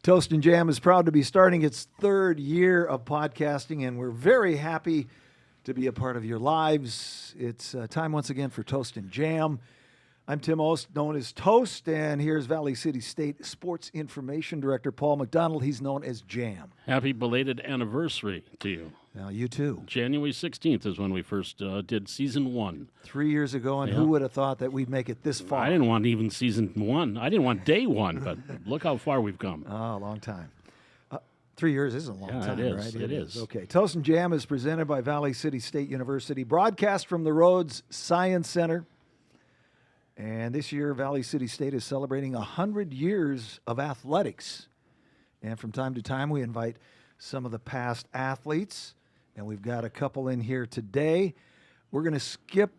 Toast N Jam is proud to be starting its third year of podcasting, and we're very happy to be a part of your lives. It's time once again for Toast N Jam. I'm Tim Ost, known as Toast, and here's Valley City State Sports Information Director Paul McDonald. He's known as Jam. Happy belated anniversary to you. Now, you too. January 16th is when we first did season 1. 3 years ago, and who would have thought that we'd make it this far? I didn't want even season 1. I didn't want day 1, but look how far we've come. Oh, a long time. 3 years is a long time, it is. right? It is. Okay. Toast N Jam is presented by Valley City State University, broadcast from the Rhodes Science Center. And this year, Valley City State is celebrating 100 years of athletics. And from time to time, we invite some of the past athletes, and we've got a couple in here today. We're going to skip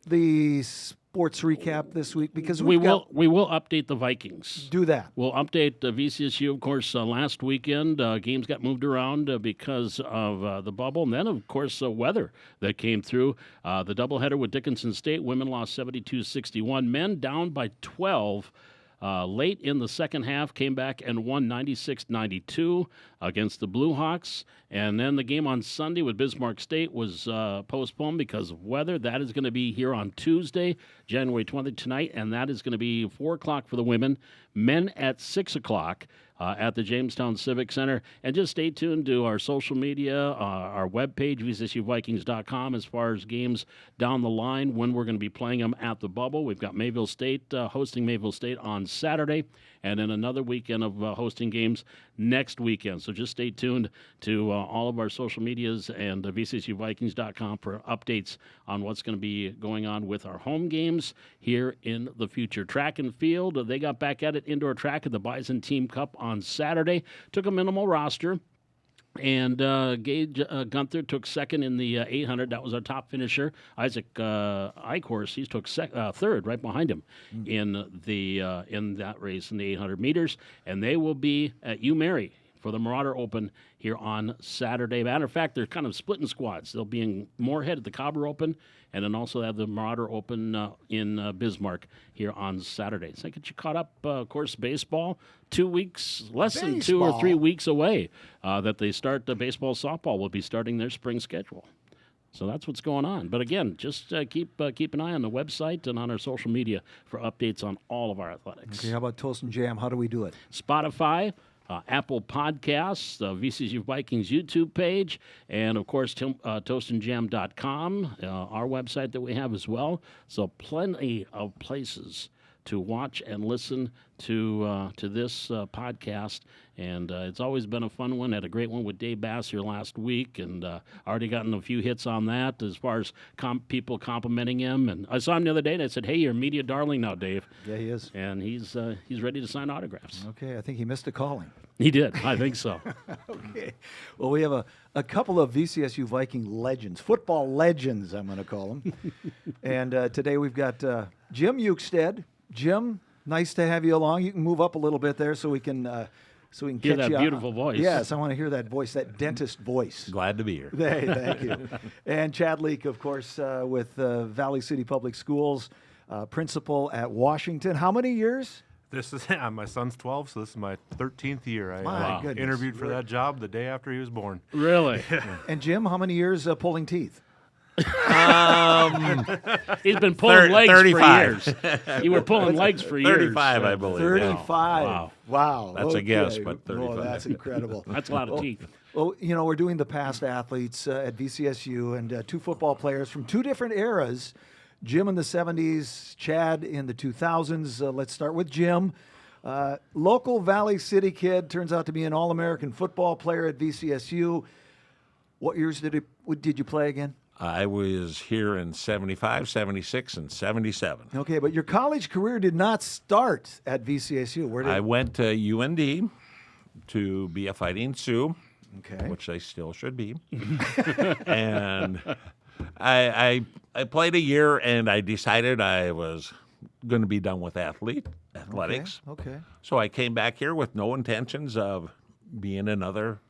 the sports recap this week because we will update the Vikings. Do that. We'll update VCSU, of course. Last weekend, games got moved around because of the bubble, and then, of course, weather that came through. The doubleheader with Dickinson State, women lost 72-61, men down by 12. Late in the second half, came back and won 96-92 against the Blue Hawks. And then the game on Sunday with Bismarck State was postponed because of weather. That is going to be here on Tuesday, January 20th, tonight, and that is going to be 4 o'clock for the women. Men at 6 o'clock. At the Jamestown Civic Center. And just stay tuned to our social media, our webpage, VCSUVikings.com, as far as games down the line, when we're going to be playing them at the bubble. We've got Mayville State hosting Mayville State on Saturday, and then another weekend of hosting games next weekend. So just stay tuned to all of our social medias and VCSUVikings.com for updates on what's going to be going on with our home games here in the future. Track and field, they got back at it, indoor track at the Bison Team Cup on Saturday. Took a minimal roster. And Gage Gunther took second in the 800. That was our top finisher. Isaac Eichhorst, he took third, right behind him in that race in the 800 meters. And they will be at UMary for the Marauder Open here on Saturday. Matter of fact, they're kind of splitting squads. They'll be in Moorhead at the Cobber Open, and then also have the Marauder Open in Bismarck here on Saturday. So I get you caught up, of course, baseball. 2 weeks, less than 2 or 3 weeks away that they start baseball, softball will be starting their spring schedule. So that's what's going on. But again, just keep an eye on the website and on our social media for updates on all of our athletics. Okay, how about Toast N Jam? How do we do it? Spotify, Apple Podcasts, the VCSU Vikings YouTube page, and, of course, toastandjam.com, our website that we have as well. So plenty of places to watch and listen to this podcast. And it's always been a fun one. Had a great one with Dave Bass here last week, and already gotten a few hits on that as far as people complimenting him. And I saw him the other day, and I said, "Hey, you're a media darling now, Dave." Yeah, he is. And he's ready to sign autographs. Okay, I think he missed a calling. He did. I think so. Okay. Well, we have a couple of VCSU Viking legends, football legends, I'm going to call them. And today we've got Jim Ukestad. Jim, nice to have you along. You can move up a little bit there so we can Hear catch that you beautiful voice. Yes, I want to hear that voice, that dentist voice. Glad to be here. Hey, thank you. And Chad Leak, of course, with Valley City Public Schools, principal at Washington. How many years? This is my son's 12, so this is my 13th year. My I goodness. interviewed for that job the day after he was born. Really? And Jim, how many years pulling teeth? He's been pulling legs 35. for years. You were pulling legs for years. 35, I believe. 35. Wow. Wow. That's a guess, but 35. Oh, that's incredible. That's a lot of teeth. Well, we're doing the past athletes at VCSU, and 2 football players from 2 different eras. Jim in the 70s, Chad in the 2000s. Let's start with Jim. Local Valley City kid, turns out to be an All-American football player at VCSU. What years did you play again? I was here in 75, 76, and 77. Okay, but your college career did not start at VCSU. I went to UND to be a Fighting Sioux, Okay. which I still should be. And I played a year, and I decided I was going to be done with athletics. Okay. So I came back here with no intentions of being another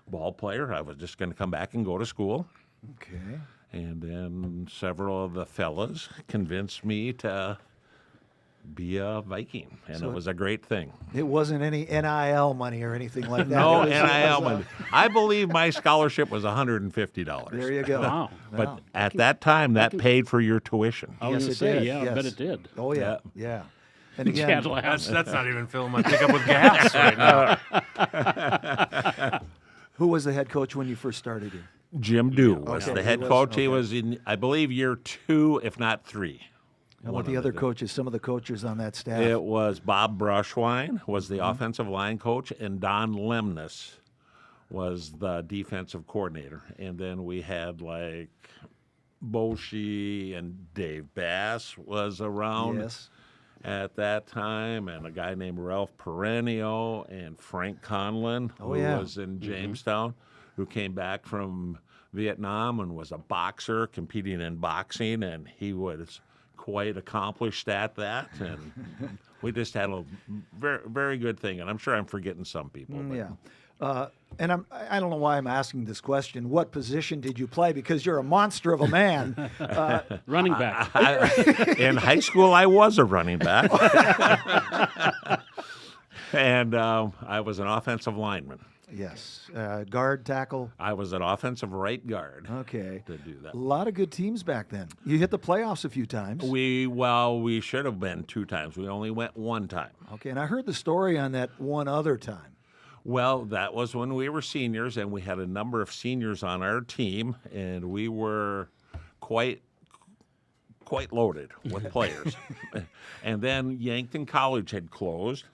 ball player. I was just going to come back and go to school. Okay. And then several of the fellas convinced me to be a Viking, and So it was a great thing. It wasn't any NIL money or anything like that. No It was- NIL money. I believe my scholarship was $150. There you go. Wow. But Wow. at that time, that paid for your tuition. I was Yes, gonna it say, did. yeah, I Yes. bet it did. Oh yeah, yeah. And again, Chad laughs. That's not even filling my pickup with gas right now. who was the head coach when you first started here? Jim Dew was Okay. the head He was- coach. He okay. was in, I believe, year 2, if not 3. How One about the of other two. coaches? Some of the coaches on that staff. It was Bob Brushwine was Mm-hmm. the offensive line coach, and Don Lemnis was the defensive coordinator. And then we had like Boshi and Dave Bass was around Yes. at that time, and a guy named Ralph Perenio and Frank Conlon, Oh, who yeah. was in Jamestown, who came back from Vietnam and was a boxer competing in boxing, and he was quite accomplished at that. And we just had a very, very good thing, and I'm sure I'm forgetting some people. but- Yeah. And I don't know why I'm asking this question. What position did you play? Because you're a monster of a man. Running back. In high school, I was a running back. And I was an offensive lineman. Yes. Guard, tackle. I was an offensive right guard Okay. to do that. A lot of good teams back then. You hit the playoffs a few times. We should have been 2 times. We only went 1 time. Okay. And I heard the story on that one other time. Well, that was when we were seniors, and we had a number of seniors on our team, and we were quite loaded with players. And then Yankton College had closed,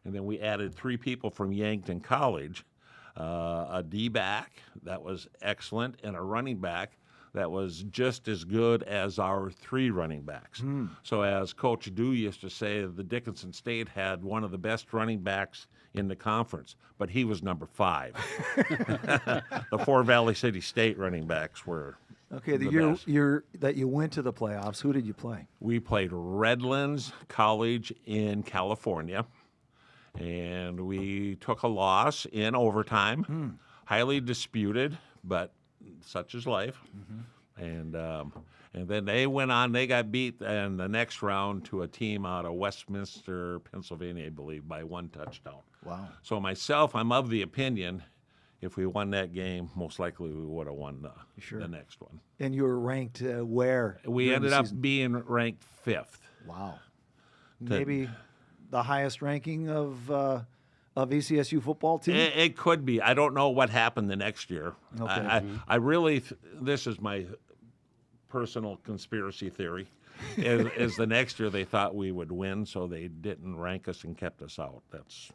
and then we added 3 people from Yankton College, a D-back that was excellent, and a running back that was just as good as our 3 running backs. So as Coach Dew used to say, the Dickinson State had one of the best running backs in the conference, but he was number 5. The 4 Valley City State running backs were Okay. The the year best. that you went to the playoffs, who did you play? We played Redlands College in California, and we took a loss in overtime, highly disputed, but such is life. And then they went on. They got beat in the next round to a team out of Westminster, Pennsylvania, I believe, by 1 touchdown. Wow. So myself, I'm of the opinion, if we won that game, most likely we would have won Sure. the next one. And you were ranked where? We during ended the up season? being ranked 5th. Wow. Maybe the highest ranking of a VCSU football team? It could be. I don't know what happened the next year. Okay. I really, this is my personal conspiracy theory, is the next year they thought we would win, so they didn't rank us and kept us out. That's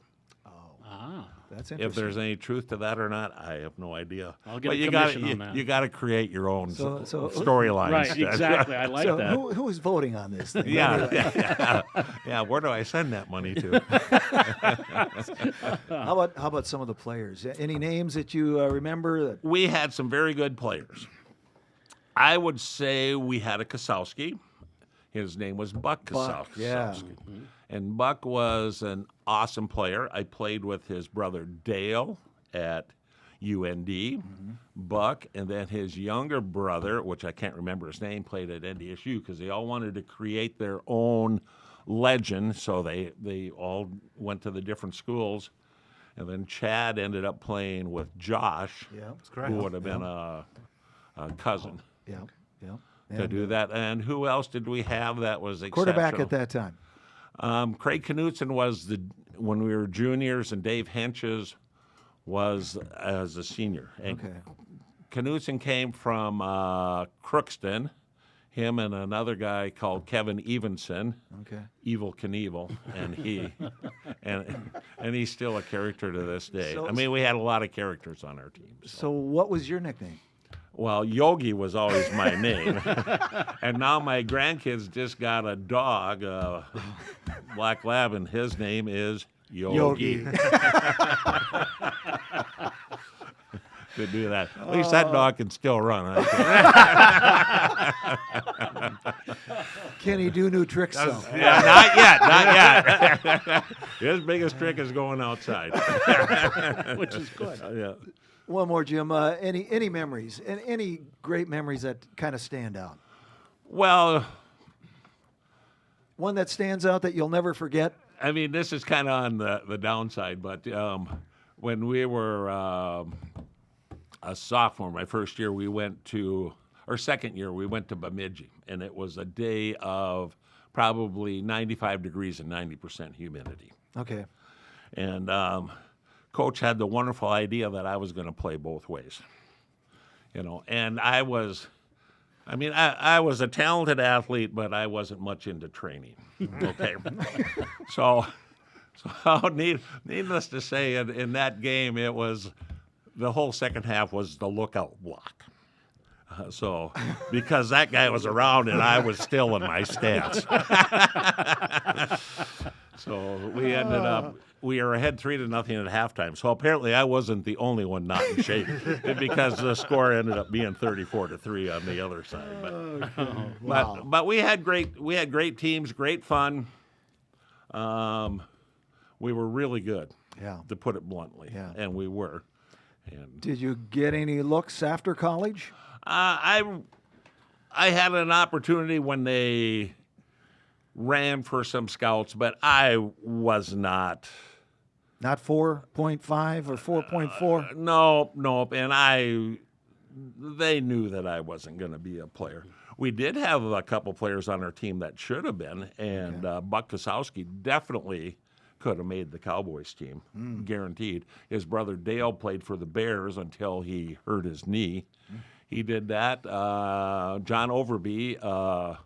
That's if interesting. there's any truth to that or not, I have no idea. I'll get but a you got commission on that. you got to create your own So- storylines. Right, exactly. I like So that. who is voting on this thing? Yeah. Where do I send that money to? How about some of the players? Any names that you remember? That, We had some very good players. I would say we had a Kosowski. His name was Buck Buck, Kosowski. yeah. And Buck was an awesome player. I played with his brother Dale at UND. Buck, and then his younger brother, which I can't remember his name, played at NDSU because they all wanted to create their own legend. So they all went to the different schools. And then Chad ended up playing with Josh, yeah, correct. who would have been a cousin yeah. to do that. And who else did we have that was exceptional? Quarterback at that time. Craig Knutson was when we were juniors, and Dave Henches was as a senior. And Okay. Knutson came from Crookston. Him and another guy called Kevin Evenson, Okay. Evil Knievel, and he and he's still a character to this day. So- I mean, we had a lot of characters on our team. So what was your nickname? Well, Yogi was always my name. And now my grandkids just got a dog, Black Lab, and his name is Yogi. To do that. At least that dog can still run. Can he do new tricks? though? Not yet. His biggest trick is going outside. Which is good. Yeah. One more, Jim. Any memories? Any great memories that kind of stand out? Well, One that stands out that you'll never forget? I mean, this is kind of on the downside, but when we were a sophomore, my first year, second year, we went to Bemidji, and it was a day of probably 95 degrees and 90% humidity. Okay. And Coach had the wonderful idea that I was going to play both ways, and I was a talented athlete, but I wasn't much into training. Okay. So needless to say, in that game, it was the whole second half was the lookout block. Because that guy was around and I was still in my stance. So we ended up, we were ahead 3-0 at halftime. So apparently I wasn't the only one not in shape because the score ended up being 34-3 on the other side. But we had great teams, great fun. We were really good, to put it bluntly, and we were. And did you get any looks after college? I had an opportunity when they ran for some scouts, but I was not. Not 4.5 or 4.4? Nope. And they knew that I wasn't going to be a player. We did have a couple players on our team that should have been, and Buck Kosowski definitely could have made the Cowboys team, guaranteed. His brother Dale played for the Bears until he hurt his knee. He did that. John Overby, a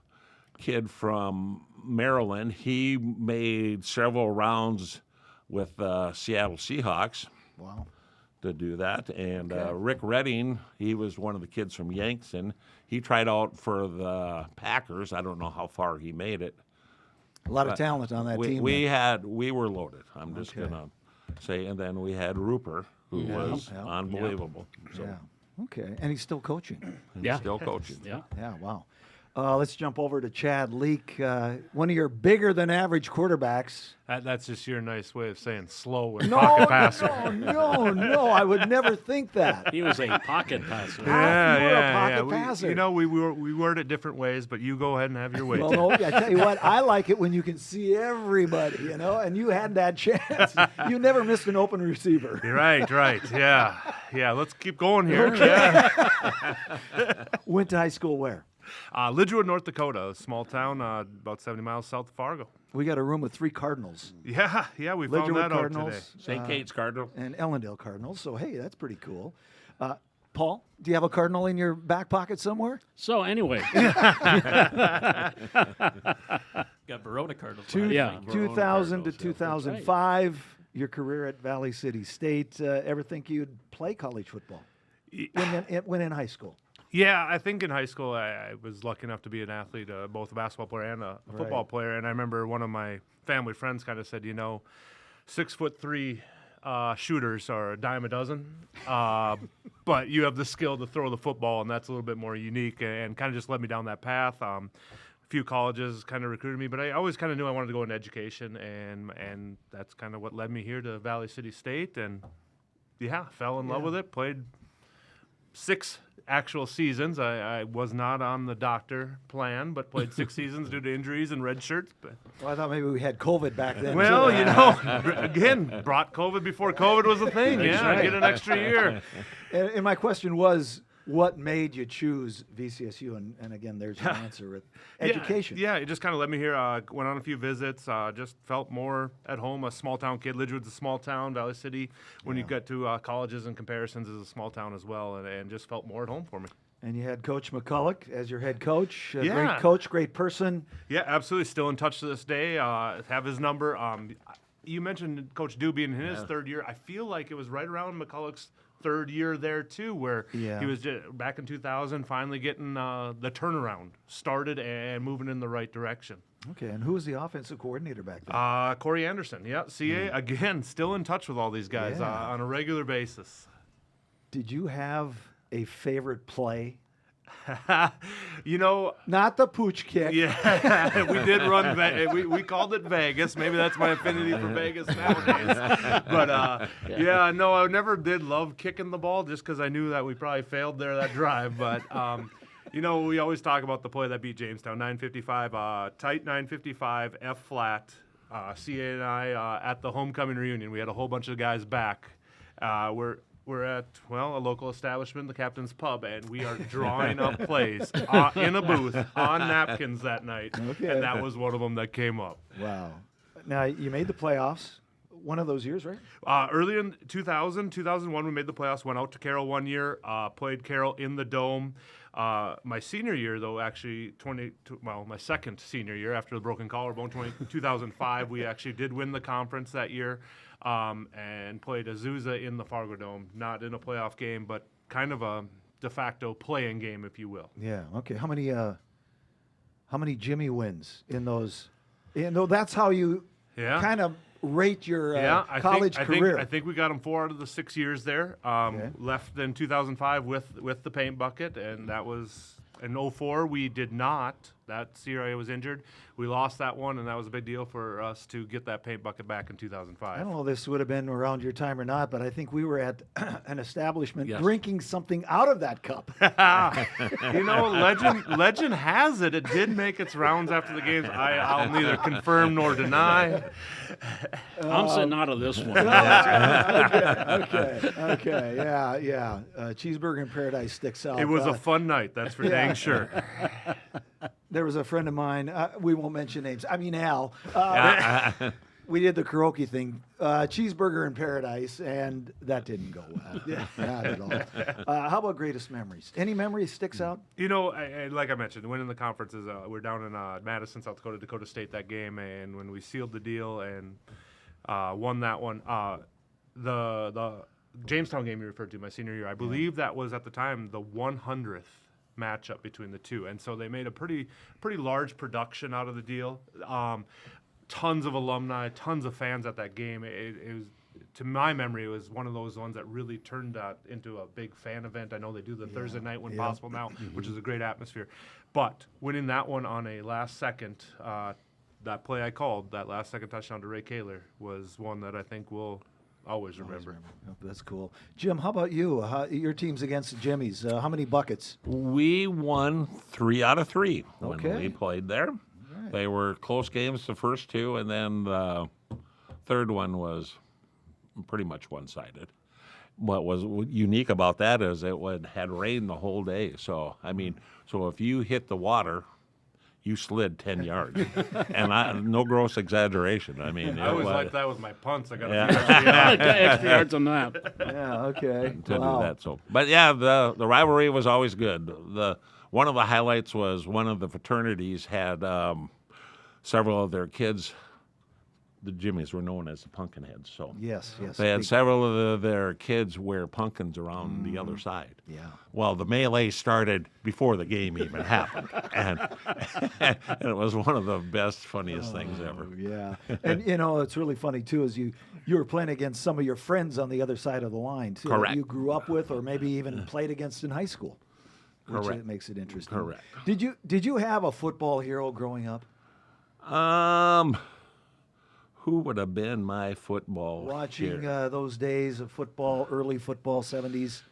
kid from Maryland, he made several rounds with Seattle Seahawks. Wow. To do that. And Rick Redding, he was one of the kids from Yankton. He tried out for the Packers. I don't know how far he made it. A lot of talent on that team. We were loaded. I'm just gonna say, and then we had Rupert, who was unbelievable. So. Yeah. Okay, and he's still coaching. He's still coaching. Yeah. Yeah. Wow. Let's jump over to Chad Leak, one of your bigger than average quarterbacks. That's just your nice way of saying slow and pocket passer. No, I would never think that. He was a pocket passer. You're a pocket passer. We word it different ways, but you go ahead and have your way. Well, no, I tell you what, I like it when you can see everybody, and you had that chance. You never missed an open receiver. You're right. Yeah, let's keep going here. Okay. Yeah. Went to high school where? Lidgewood, North Dakota, a small town about 70 miles south of Fargo. We got a room with 3 Cardinals. Yeah, we found Lidgewood that Cardinals, out today. St. Kate's Cardinal. And Ellendale Cardinals. So, hey, that's pretty cool. Paul, do you have a Cardinal in your back pocket somewhere? So anyway, Got Verona Cardinals. 2000 to 2005, your career at Valley City State. Ever think you'd play college football when in high school? Yeah, I think in high school I was lucky enough to be an athlete, both a basketball player and a football player. And I remember one of my family friends kind of said, 6'3" shooters are a dime a dozen, but you have the skill to throw the football, and that's a little bit more unique, and kind of just led me down that path. A few colleges kind of recruited me, but I always kind of knew I wanted to go into education, and that's kind of what led me here to Valley City State, and fell in love with it. Played 6 actual seasons. I was not on the doctor plan, but played 6 seasons due to injuries and red shirts. But Well, I thought maybe we had COVID back then. well, too. again, brought COVID before COVID was a thing. Get an extra year. And my question was, what made you choose VCSU? And again, there's your answer with education. Yeah, it just kind of led me here. Went on a few visits. Just felt more at home. A small town kid. Lidgewood's a small town. Valley City, when you get to colleges and comparisons, is a small town as well, and just felt more at home for me. And you had Coach McCulloch as your head coach. Yeah. Great coach, great person. Yeah, absolutely. Still in touch to this day. Have his number. You mentioned Coach Dew being in his third year. I feel like it was right around McCulloch's third year there too, where he was back in 2000, finally getting the turnaround started and moving in the right direction. Okay, and who was the offensive coordinator back then? Corey Anderson, CA, again, still in touch with all these guys on a regular basis. Did you have a favorite play? Not the pooch kick. Yeah, we did run. We called it Vegas. Maybe that's my affinity for Vegas nowadays. But I never did love kicking the ball just because I knew that we probably failed there that drive. But You know, we always talk about the play that beat Jamestown, 955, tight 955, F flat. CA and I at the homecoming reunion, we had a whole bunch of guys back. We're at, well, a local establishment, the Captain's Pub, and we are drawing up plays in a booth on napkins that night. Okay. And that was one of them that came up. Wow. Now, you made the playoffs one of those years, right? Early in 2001, we made the playoffs, went out to Carroll one year, played Carroll in the Dome. My senior year, though, actually, my second senior year after the broken collarbone, 2005, we actually did win the conference that year and played Azusa in the Fargo Dome, not in a playoff game, but kind of a de facto playing game, if you will. Yeah. Okay. How many Jimmy wins in those? That's how you kind of rate your college career. I think we got him 4 out of the 6 years there. Left in 2005 with the paint bucket, and that was in 04. We did not. That year I was injured. We lost that one, and that was a big deal for us to get that paint bucket back in 2005. I don't know if this would have been around your time or not, but I think we were at an establishment Yes. drinking something out of that cup. You know, legend has it. It did make its rounds after the games. I'll neither confirm nor deny. I'm sitting out of this one. Okay. Yeah. Cheeseburger in Paradise sticks out. It was a fun night, that's for dang sure. There was a friend of mine. We won't mention names. I mean, Al. We did the karaoke thing, Cheeseburger in Paradise, and that didn't go well. Not at all. How about greatest memories? Any memory sticks out? You know, like I mentioned, winning the conferences, we're down in Madison, South Dakota, Dakota State that game, and when we sealed the deal and won that one, the Jamestown game you referred to, my senior year, I believe that was at the time the 100th matchup between the two, and so they made a pretty large production out of the deal. Tons of alumni, tons of fans at that game. It was, to my memory, it was one of those ones that really turned that into a big fan event. I know they do the Thursday night when possible now, which is a great atmosphere. But winning that one on a last second, that play I called, that last second touchdown to Ray Kaler, was one that I think we'll always remember. Oh, that's cool. Jim, how about you? Your team's against the Jimmies. How many buckets? We won 3 out of 3 Okay. when we played there. They were close games, the first 2, and then the third one was pretty much one-sided. What was unique about that is it had rained the whole day. So, I mean, if you hit the water, you slid 10 yards. And no gross exaggeration. I mean, I always like that with my punts. I got Extra yards on that. Yeah, okay. to do that. So, but yeah, the rivalry was always good. One of the highlights was one of the fraternities had several of their kids. The Jimmies were known as the Pumpkinheads. So Yes. they had several of their kids wear pumpkins around the other side. Yeah. Well, the melee started before the game even happened, and it was one of the best, funniest things ever. Yeah. And, it's really funny, too, is you were playing against some of your friends on the other side of the line, too. Correct. That you grew up with or maybe even played against in high school. Which Correct. makes it interesting. Correct. Did you have a football hero growing up? Who would have been my football Watching hero? those days of football, early football, 70s.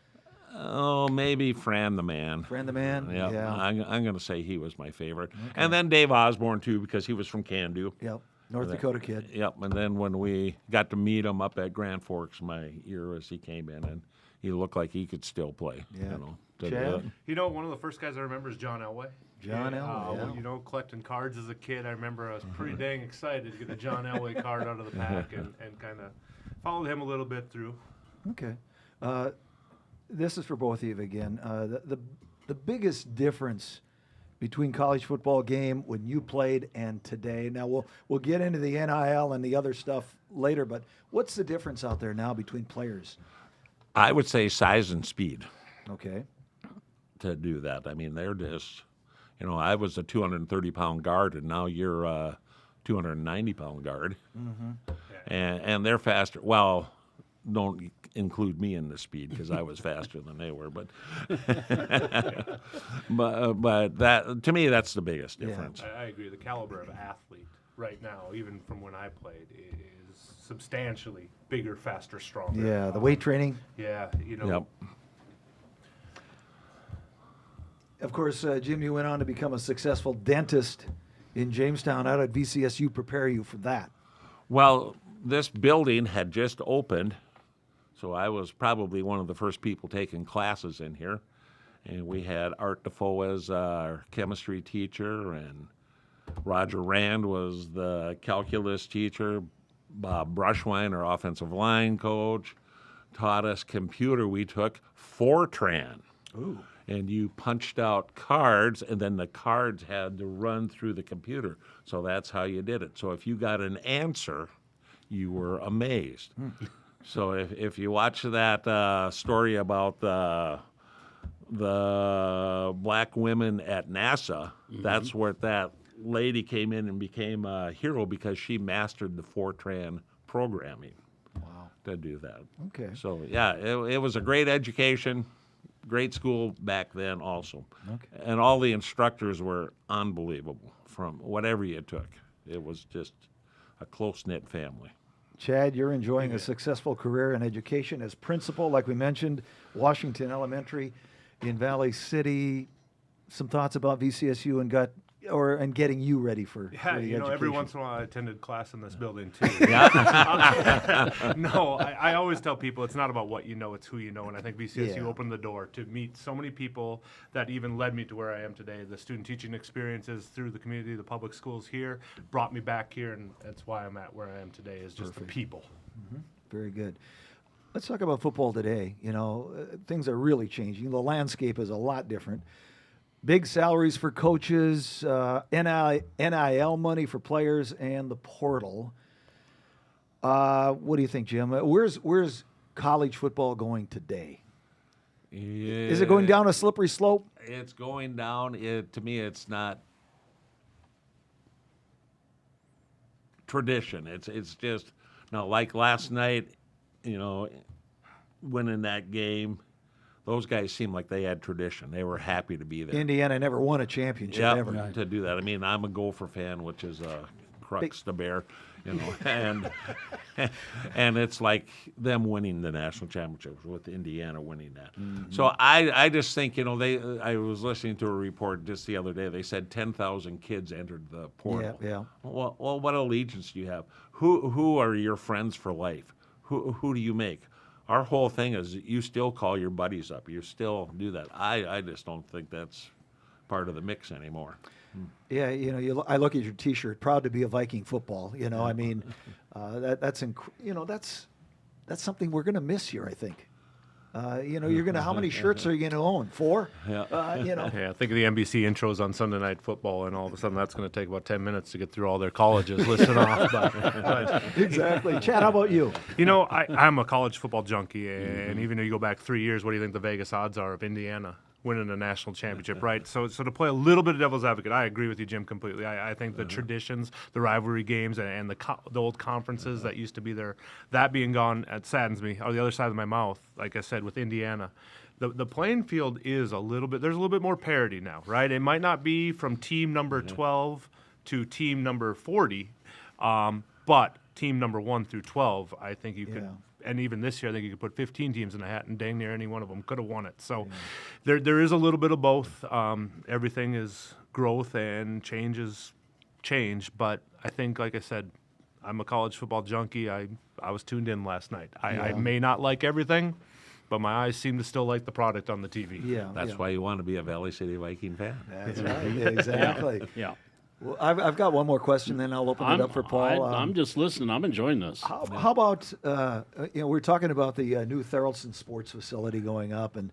Oh, maybe Fran the Man. Fran the Man? Yep. Yeah. I'm going to say he was my favorite. And then Dave Osborne, too, because he was from Candu. Yep. North Dakota kid. Yep. And then when we got to meet him up at Grand Forks, my year as he came in, and he looked like he could still play. Yeah. Chad? You know, one of the first guys I remember is John Elway. John Elway, yeah. Collecting cards as a kid, I remember I was pretty dang excited to get a John Elway card out of the pack and kind of followed him a little bit through. Okay. This is for both of you again. The biggest difference between college football game when you played and today. Now we'll get into the NIL and the other stuff later, but what's the difference out there now between players? I would say size and speed Okay. to do that. I mean, they're just, I was a 230-pound guard, and now you're a 290-pound guard. Mm-hmm. And they're faster. Well, don't include me in the speed because I was faster than they were. But but that, to me, that's the biggest difference. I agree. The caliber of athlete right now, even from when I played, is substantially bigger, faster, stronger. Yeah, the weight training. Yeah, Yep. Of course, Jim, you went on to become a successful dentist in Jamestown. How did VCSU prepare you for that? Well, this building had just opened, so I was probably one of the first people taking classes in here. And we had Art Defoe as our chemistry teacher, and Roger Rand was the calculus teacher. Bob Brushwine, our offensive line coach, taught us computer. We took Fortran. Ooh. And you punched out cards, and then the cards had to run through the computer. So that's how you did it. So if you got an answer, you were amazed. So if you watch that story about the black women at NASA, that's where that lady came in and became a hero because she mastered the Fortran programming. Wow. To do that. Okay. So yeah, it was a great education. Great school back then also. Okay. And all the instructors were unbelievable from whatever you took. It was just a close-knit family. Chad, you're enjoying a successful career in education as principal, like we mentioned, Washington Elementary in Valley City. Some thoughts about VCSU and getting you ready for Yeah, the you know, every education. once in a while I attended class in this building too. Yeah. No, I always tell people it's not about what you know, it's who you know. And I think VCSU Yeah. opened the door to meet so many people that even led me to where I am today. The student teaching experiences through the community, the public schools here, brought me back here, and that's why I'm at where I am today, is just the people. Very good. Let's talk about football today. You know, things are really changing. The landscape is a lot different. Big salaries for coaches, NIL money for players, and the portal. What do you think, Jim? Where's college football going today? Is it going down a slippery slope? It's going down. To me, it's not tradition. It's just now, like last night, you know, winning that game. Those guys seemed like they had tradition. They were happy to be there. Indiana never won a championship ever. To do that. I mean, I'm a Gopher fan, which is a crux to bear, you know, and it's like them winning the national championships with Indiana winning that. So I just think, you know, I was listening to a report just the other day. They said 10,000 kids entered the portal. Yeah. Well, what allegiance do you have? Who are your friends for life? Who do you make? Our whole thing is you still call your buddies up. You still do that. I just don't think that's part of the mix anymore. Yeah, you know, I look at your T-shirt, proud to be a Viking Football. You know, I mean, that's something we're going to miss here, I think. You know, how many shirts are you going to own? 4? Yeah. You know. Yeah, think of the NBC intros on Sunday Night Football, and all of a sudden that's going to take about 10 minutes to get through all their colleges listed off. But Exactly. Chad, how about you? you know, I'm a college football junkie, and even though you go back 3 years, what do you think the Vegas odds are of Indiana winning a national championship, right? So to play a little bit of devil's advocate, I agree with you, Jim, completely. I think the traditions, the rivalry games, and the old conferences that used to be there, that being gone, it saddens me. On the other side of my mouth, like I said, with Indiana, the playing field is there's a little bit more parity now, right? It might not be from team number 12 to team number 40, but team number 1 through 12, I think you could. And even this year, I think you could put 15 teams in a hat, and dang near any one of them could have won it. So there is a little bit of both. Everything is growth and change. But I think, like I said, I'm a college football junkie. I was tuned in last night. I may not like everything, but my eyes seem to still like the product on the TV. Yeah. That's why you want to be a Valley City Viking fan. That's right. Yeah, exactly. Yeah. Well, I've got one more question, then I'll open it up for Paul. I'm just listening. I'm enjoying this. How about, you know, we're talking about the new Therrelson Sports Facility going up, and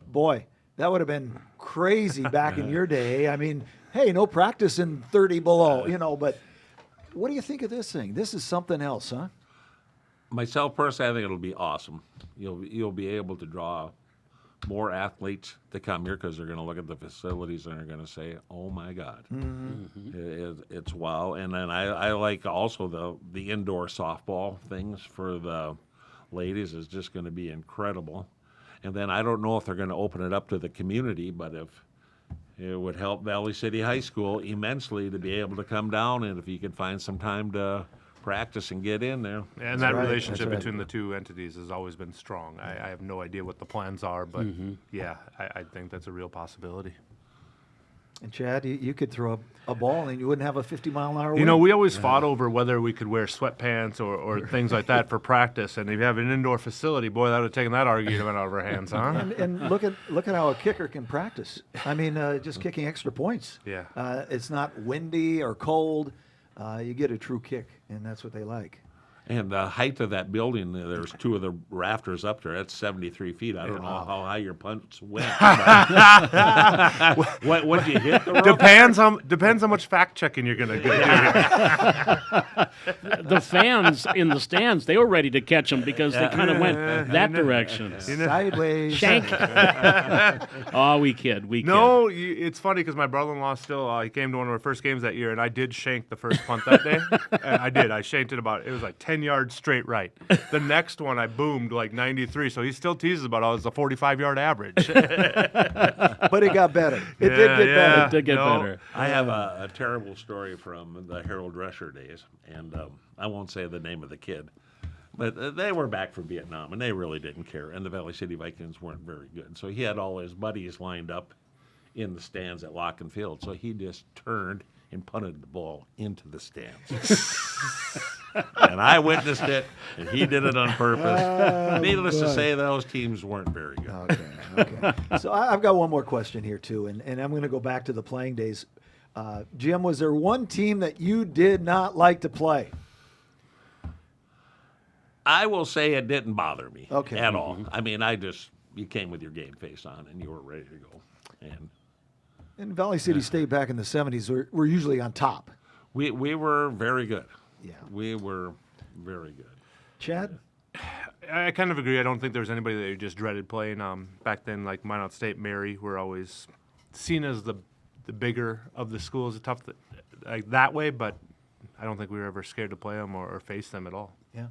boy, that would have been crazy back in your day. I mean, hey, no practice in 30 below, you know, but what do you think of this thing? This is something else, huh? Myself personally, I think it'll be awesome. You'll be able to draw more athletes to come here because they're going to look at the facilities and they're going to say, "Oh my God, it's wow!" And then I like also the indoor softball things for the ladies is just going to be incredible. And then I don't know if they're going to open it up to the community, but if it would help Valley City High School immensely to be able to come down, and if you could find some time to practice and get in there. And that right, relationship that's right. between the two entities has always been strong. I have no idea what the plans are, but yeah, I think that's a real possibility. And Chad, you could throw a ball and you wouldn't have a 50-mile-an-hour wind. You know, we always fought over whether we could wear sweatpants or things like that for practice. And if you have an indoor facility, boy, that would have taken that argument out of our hands, huh? And look at how a kicker can practice. I mean, just kicking extra points. Yeah. It's not windy or cold. You get a true kick, and that's what they like. And the height of that building, there's two of the rafters up there. That's 73 feet. I don't know how high your punch went. What you hit the rope? Depends how much fact checking you're gonna do. The fans in the stands, they were ready to catch him because they kind of went that direction. Sideways. Shank. Oh, we kid. No, it's funny because my brother-in-law still he came to one of our first games that year, and I did shank the first punt that day. I did. I shanked it it was like 10 yards straight right. The next one I boomed like 93, so he still teases about it was a 45-yard average. But it got better. It did get better. It did get better. I have a terrible story from the Harold Drescher days, and I won't say the name of the kid. But they were back from Vietnam, and they really didn't care, and the Valley City Vikings weren't very good. So he had all his buddies lined up in the stands at Lock and Field, so he just turned and punted the ball into the stands. And I witnessed it, and he did it on purpose. Needless to say, those teams weren't very good. Okay. So I've got one more question here, too, and I'm going to go back to the playing days. Jim, was there one team that you did not like to play? I will say it didn't bother me at all. I mean, you came with your game face on, and you were ready to go. And Valley City State back in the 70s were usually on top. We were very good. Yeah. We were very good. Chad? I kind of agree. I don't think there was anybody that you just dreaded playing. Back then, like Minot State, Mary were always seen as the bigger of the schools. Tough like that way, but I don't think we were ever scared to play them or face them at all. Yeah.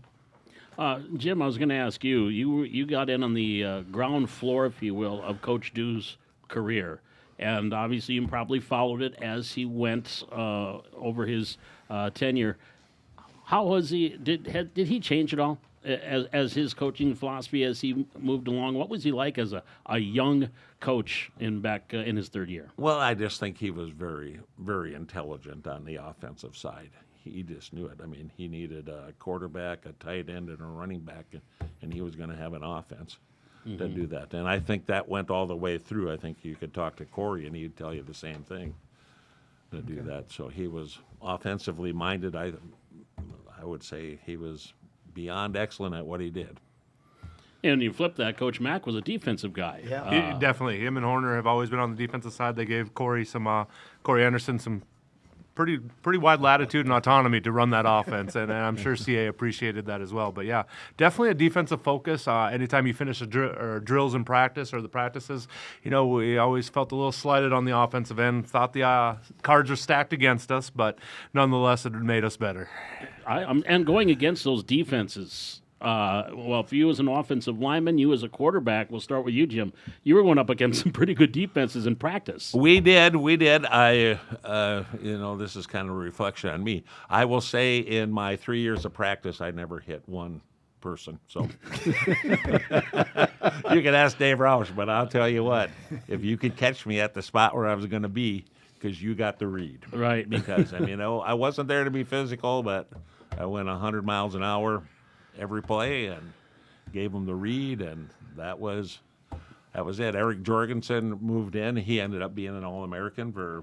Jim, I was going to ask you. You got in on the ground floor, if you will, of Coach Dew's career, and obviously you probably followed it as he went over his tenure. How was he? Did he change at all as his coaching philosophy as he moved along? What was he like as a young coach in his third year? Well, I just think he was very, very intelligent on the offensive side. He just knew it. I mean, he needed a quarterback, a tight end, and a running back, and he was going to have an offense to do that. And I think that went all the way through. I think you could talk to Corey, and he'd tell you the same thing to do that. So he was offensively minded. I would say he was beyond excellent at what he did. And you flip that, Coach Mack was a defensive guy. Yeah. Definitely. Him and Horner have always been on the defensive side. They gave Corey Anderson some pretty wide latitude and autonomy to run that offense, and I'm sure CA appreciated that as well. But yeah, definitely a defensive focus. Anytime you finish drills in practice or the practices, we always felt a little slighted on the offensive end. Thought the cards were stacked against us, but nonetheless, it made us better. And going against those defenses. Well, if you as an offensive lineman, you as a quarterback, we'll start with you, Jim. You were going up against some pretty good defenses in practice. We did. I, this is kind of a reflection on me. I will say in my 3 years of practice, I never hit one person. So you can ask Dave Roush, but I'll tell you what, if you could catch me at the spot where I was going to be, because you got the read. Right. Because, I wasn't there to be physical, but I went 100 miles an hour every play and gave him the read, and that was it. Eric Jorgensen moved in. He ended up being an All-American for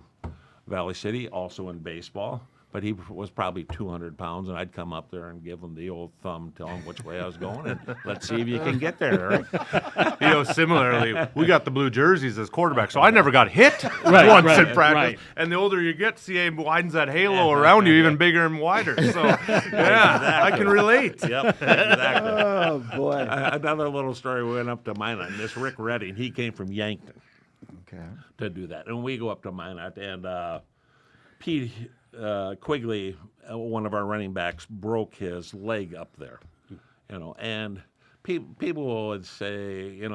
Valley City, also in baseball. But he was probably 200 pounds, and I'd come up there and give him the old thumb, tell him which way I was going, and let's see if you can get there, Eric. Similarly, we got the blue jerseys as quarterbacks, so I never got hit once in practice. Right. And the older you get, CA widens that halo around you even bigger and wider. So, yeah, I can relate. Yep, exactly. Oh, boy. Another little story, we went up to Minot, and this Rick Redding, he came from Yankton to do that. And we go up to Minot, and Pete Quigley, one of our running backs, broke his leg up there, and people would say,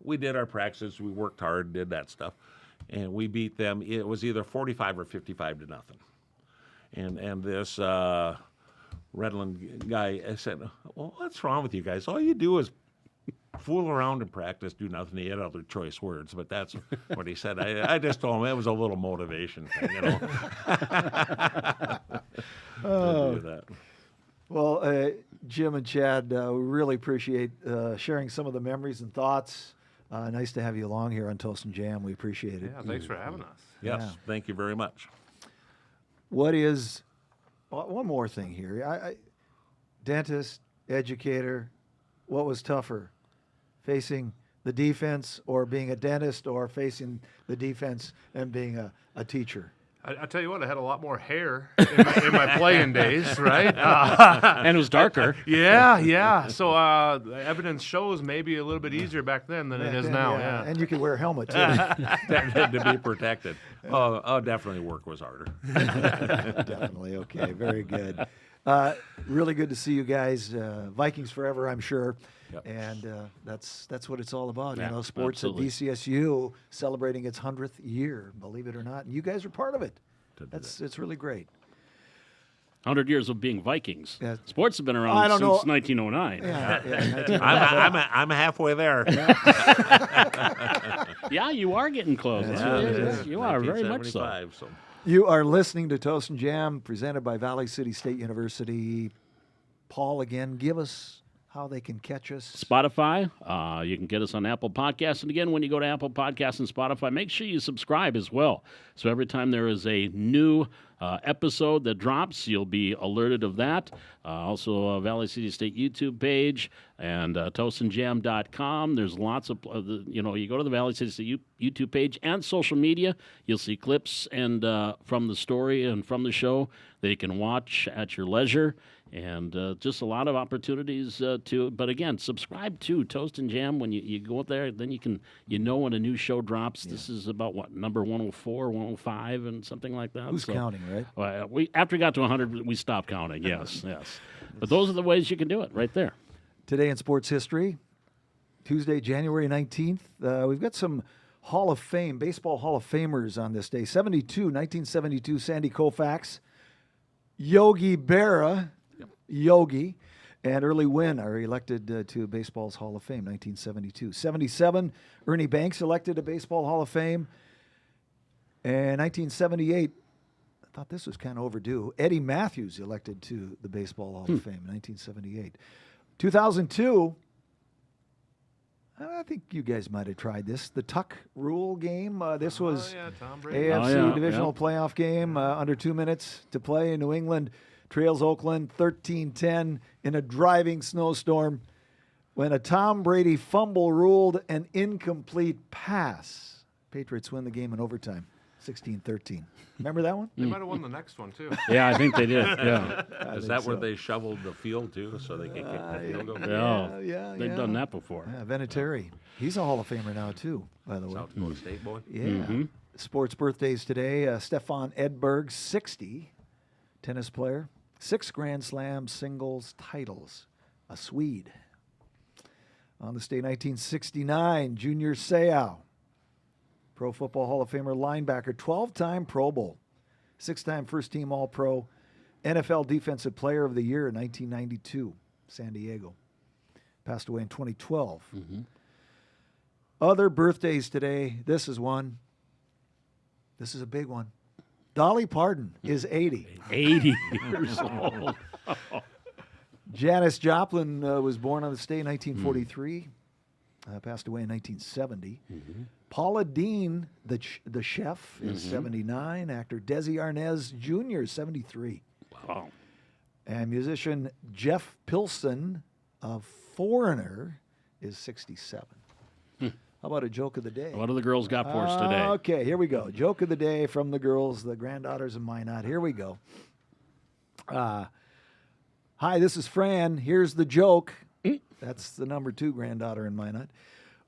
we did our practice, we worked hard, did that stuff, and we beat them. It was either 45 or 55 to nothing, and this Redland guy, I said, well, what's wrong with you guys? All you do is fool around and practice, do nothing. He had other choice words, but that's what he said. I just told him it was a little motivation thing, you know. To do that. Well, Jim and Chad, we really appreciate sharing some of the memories and thoughts. Nice to have you along here on Toast N Jam. We appreciate it. Yeah, thanks for having us. Yes, Yeah. thank you very much. What is one more thing here? Dentist, educator, what was tougher, facing the defense or being a dentist, or facing the defense and being a teacher? I tell you what, I had a lot more hair in my playing days, right? And it was darker. Yeah. So the evidence shows maybe a little bit easier back then than it is now. Yeah. And you could wear a helmet too. To be protected. Oh, definitely work was harder. Definitely. Okay. Very good. Really good to see you guys. Vikings forever, I'm sure. Yep. And that's what it's all about. Yeah, You know, sports absolutely. at VCSU celebrating its 100th year, believe it or not. And you guys are part of it. To do It's really great. 100 years of being Vikings. Yeah. Sports have been I around don't since know. 1909. Yeah. I'm halfway there. Yeah, you are getting close. Yeah, Yes, you are very much so. 1975, so. You are listening to Toast N Jam, presented by Valley City State University. Paul, again, give us how they can catch us. Spotify. You can get us on Apple Podcasts. And again, when you go to Apple Podcasts and Spotify, make sure you subscribe as well. So every time there is a new episode that drops, you'll be alerted of that. Also, Valley City State YouTube page and toastandjam.com. There's lots of, you go to the Valley City State YouTube page and social media. You'll see clips and from the story and from the show that you can watch at your leisure. And just a lot of opportunities but again, subscribe to Toast N Jam. When you go up there, then you know when a new show drops. Yeah. This is about what, number 104, 105, and something like that. Who's counting, right? After we got to 100, we stopped counting. Yes. But those are the ways you can do it, right there. Today in sports history, Tuesday, January 19th, we've got some Hall of Fame, baseball Hall of Famers on this day. 1972, Sandy Koufax, Yogi Berra. Yogi and Early Wynn are elected to baseball's Hall of Fame, 1972. 77, Ernie Banks elected to Baseball Hall of Fame. And 1978, I thought this was kind of overdue, Eddie Matthews elected to the Baseball Hall of Fame, 1978. 2002, I think you guys might have tried this, the Tuck Rule game. This was Tom Brady. AFC divisional playoff game, under 2 minutes to play. New England trails Oakland 13-10 in a driving snowstorm when a Tom Brady fumble ruled an incomplete pass. Patriots win the game in overtime, 16-13. Remember that one? They might have won the next one, too. Yeah, I think they did. Yeah. Is that where they shoveled the field, too, so they could kick the field goal? Yeah. They've done that before. Yeah, Vinatieri. He's a Hall of Famer now, too, by the way. South Dakota State boy. Yeah. Sports birthdays today. Stefan Edberg, 60, tennis player. 6 Grand Slam singles titles. A Swede. On this day, 1969, Junior Seau. Pro Football Hall of Famer linebacker, 12-time Pro Bowl. 6-time first-team All-Pro. NFL Defensive Player of the Year in 1992, San Diego. Passed away in 2012. Other birthdays today. This is one. This is a big one. Dolly Parton is 80. 80 years old. Janis Joplin was born on this day in 1943. Passed away in 1970. Paula Deen, the chef, is 79. Actor Desi Arnaz Jr. is 73. Wow. And musician Jeff Pilson of Foreigner is 67. How about a joke of the day? What do the girls got for us today? Okay, here we go. Joke of the day from the girls, the granddaughters of Minot. Here we go. Hi, this is Fran. Here's the joke. That's the number 2 granddaughter in Minot.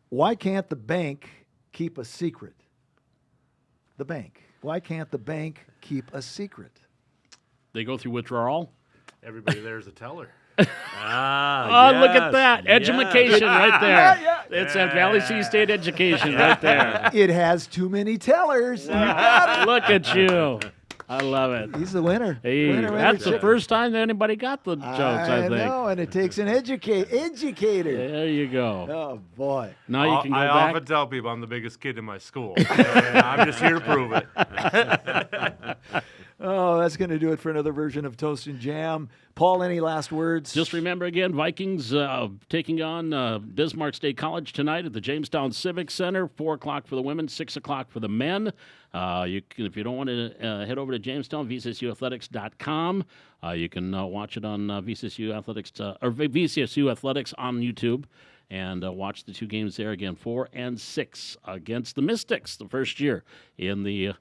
Why can't the bank keep a secret? The bank. Why can't the bank keep a secret? They go through withdrawal? Everybody there's a teller. Look at that. Education right there. It's that Valley City State education right there. It has too many tellers. Look at you. I love it. He's the winner. Hey, Winner, winner, that's the chicken. first time that anybody got the jokes, I think. know, and it takes an educator. There you go. Oh, boy. Now you can go I back. often tell people I'm the biggest kid in my school. And I'm just here to prove it. Oh, that's going to do it for another version of Toast and Jam. Paul, any last words? Just remember again, Vikings taking on Bismarck State College tonight at the Jamestown Civic Center. 4 o'clock for the women, 6 o'clock for the men. You can, if you don't want to head over to Jamestown, VCSUathletics.com. You can watch it on VCSU Athletics or VCSU Athletics on YouTube. And watch the 2 games there again, 4 and 6 against the Mystics, the first year in the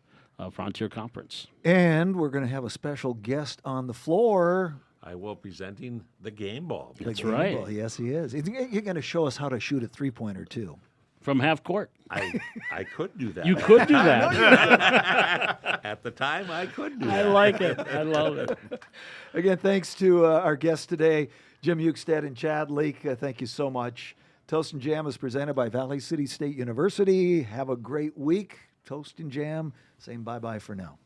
Frontier Conference. And we're going to have a special guest on the floor. I will presenting the game ball. That's Game right. ball. Yes, he is. You're going to show us how to shoot a three-pointer, too. From half court. I could do that. You could do that. At the time, I could do I that. like it. I love it. Again, thanks to our guests today, Jim Ukestad and Chad Leake. Thank you so much. Toast and Jam is presented by Valley City State University. Have a great week. Toast and Jam saying bye-bye for now.